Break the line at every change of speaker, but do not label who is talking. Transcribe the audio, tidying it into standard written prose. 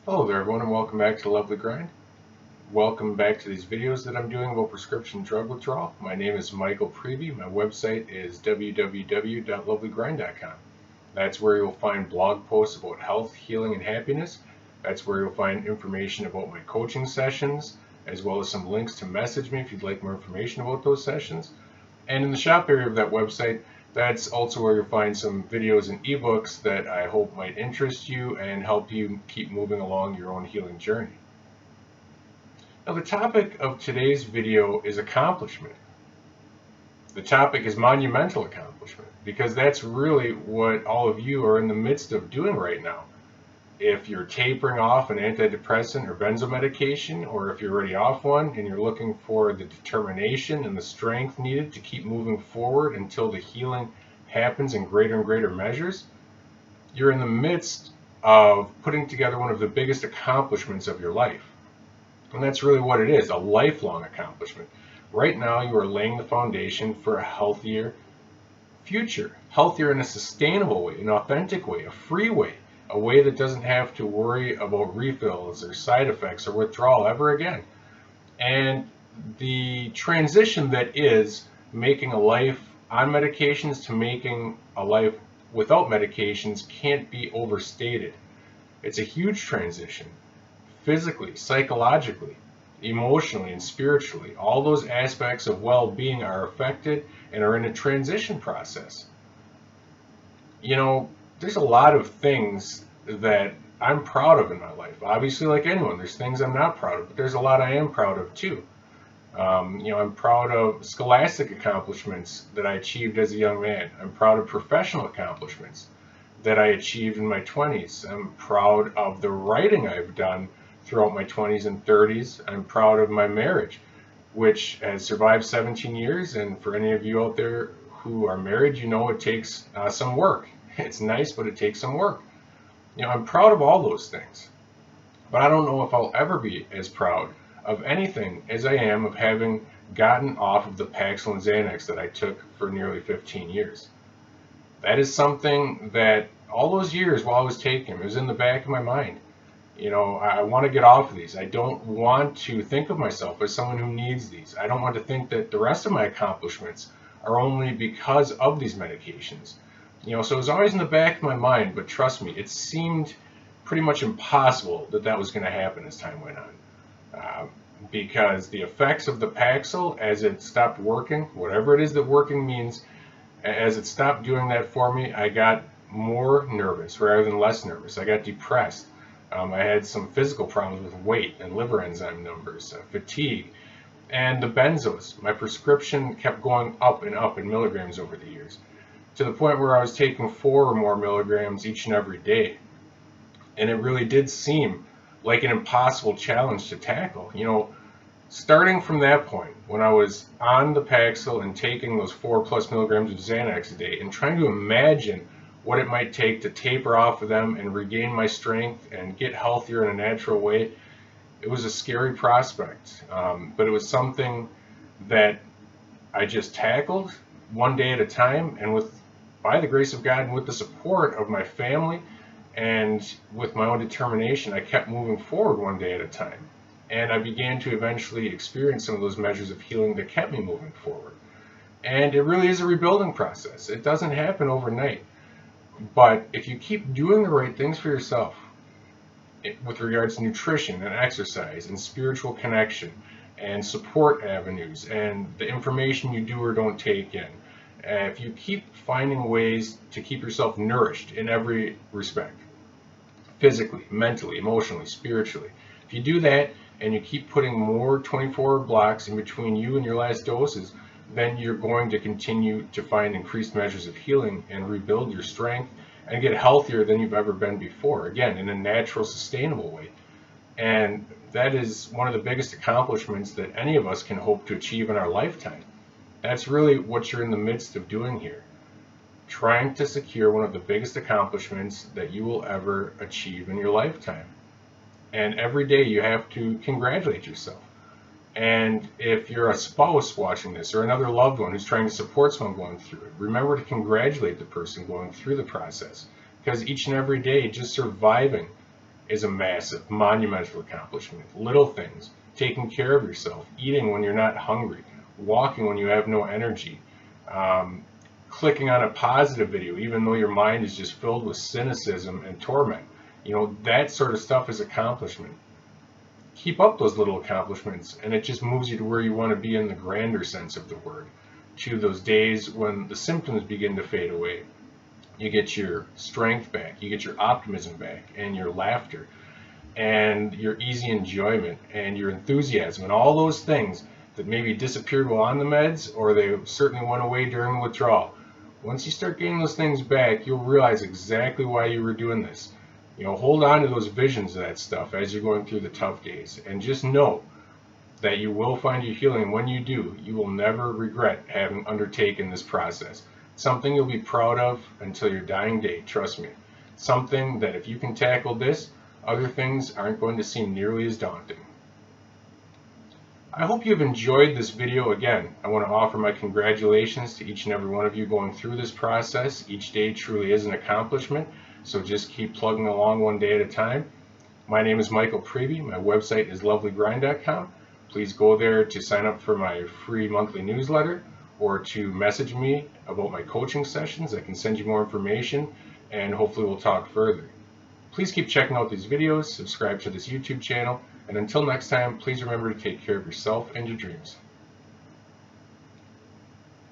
Hello there everyone and welcome back to Lovely Grind. Welcome back to these videos that I'm doing about prescription drug withdrawal. My name is Michael Prevey. My website is www.lovelygrind.com. That's where you'll find blog posts about health, healing, and happiness. That's where you'll find information about my coaching sessions, as well as some links to message me if you'd like more information about those sessions. And in the shop area of that website, that's also where you'll find some videos and ebooks that I hope might interest you and help you keep moving along your own healing journey. Now, the topic of today's video is accomplishment. The topic is monumental accomplishment because that's really what all of you are in the midst of doing right now. If you're tapering off an antidepressant or benzo medication, or if you're already off one and you're looking for the determination and the strength needed to keep moving forward until the healing happens in greater and greater measures, you're in the midst of putting together one of the biggest accomplishments of your life. And that's really what it is, a lifelong accomplishment. Right now, you are laying the foundation for a healthier future, healthier in a sustainable way, an authentic way, a free way, a way that doesn't have to worry about refills or side effects or withdrawal ever again. And the transition that is making a life on medications to making a life without medications can't be overstated. It's a huge transition. Physically, psychologically, emotionally, and spiritually, all those aspects of well-being are affected and are in a transition process. You know, there's a lot of things that I'm proud of in my life. Obviously, like anyone, there's things I'm not proud of, but there's a lot I am proud of too. I'm proud of scholastic accomplishments that I achieved as a young man. I'm proud of professional accomplishments that I achieved in my 20s. I'm proud of the writing I've done throughout my 20s and 30s. I'm proud of my marriage, which has survived 17 years. And for any of you out there who are married, you know it takes some work. It's nice, but it takes some work. I'm proud of all those things. But I don't know if I'll ever be as proud of anything as I am of having gotten off of the Paxil and Xanax that I took for nearly 15 years. That is something that all those years while I was taking them, it was in the back of my mind. I want to get off of these. I don't want to think of myself as someone who needs these. I don't want to think that the rest of my accomplishments are only because of these medications. So it was always in the back of my mind, but trust me, it seemed pretty much impossible that that was going to happen as time went on. Because the effects of the Paxil, as it stopped working, whatever it is that working means, as it stopped doing that for me, I got more nervous rather than less nervous. I got depressed. I had some physical problems with weight and liver enzyme numbers, fatigue, and the benzos. My prescription kept going up and up in milligrams over the years, to the point where I was taking 4 or more milligrams each and every day. And it really did seem like an impossible challenge to tackle. Starting from that point, when I was on the Paxil and taking those 4+ milligrams of Xanax a day and trying to imagine what it might take to taper off of them and regain my strength and get healthier in a natural way, it was a scary prospect. But it was something that I just tackled one day at a time, and by the grace of God and with the support of my family and with my own determination, I kept moving forward one day at a time. And I began to eventually experience some of those measures of healing that kept me moving forward. And it really is a rebuilding process. It doesn't happen overnight. But if you keep doing the right things for yourself, with regards to nutrition and exercise and spiritual connection and support avenues and the information you do or don't take in, if you keep finding ways to keep yourself nourished in every respect, physically, mentally, emotionally, spiritually, if you do that and you keep putting more 24-hour blocks in between you and your last doses, then you're going to continue to find increased measures of healing and rebuild your strength and get healthier than you've ever been before, again, in a natural, sustainable way. And that is one of the biggest accomplishments that any of us can hope to achieve in our lifetime. That's really what you're in the midst of doing here, trying to secure one of the biggest accomplishments that you will ever achieve in your lifetime. And every day you have to congratulate yourself. And if you're a spouse watching this or another loved one who's trying to support someone going through it, remember to congratulate the person going through the process. Because each and every day, just surviving is a massive, monumental accomplishment. Little things, taking care of yourself, eating when you're not hungry, walking when you have no energy, um, clicking on a positive video, even though your mind is just filled with cynicism and torment. That sort of stuff is accomplishment. Keep up those little accomplishments, and it just moves you to where you want to be in the grander sense of the word. To those days when the symptoms begin to fade away. You get your strength back, you get your optimism back, and your laughter, and your easy enjoyment, and your enthusiasm, and all those things that maybe disappeared while on the meds, or they certainly went away during the withdrawal. Once you start getting those things back, you'll realize exactly why you were doing this. Hold on to those visions of that stuff as you're going through the tough days, and just know that you will find your healing. And when you do, you will never regret having undertaken this process. Something you'll be proud of until your dying day, trust me. Something that if you can tackle this, other things aren't going to seem nearly as daunting. I hope you've enjoyed this video. Again, I want to offer my congratulations to each and every one of you going through this process. Each day truly is an accomplishment, so just keep plugging along one day at a time. My name is Michael Preby. My website is lovelygrind.com. Please go there to sign up for my free monthly newsletter or to message me about my coaching sessions. I can send you more information, and hopefully we'll talk further. Please keep checking out these videos, subscribe to this YouTube channel, and until next time, please remember to take care of yourself and your dreams.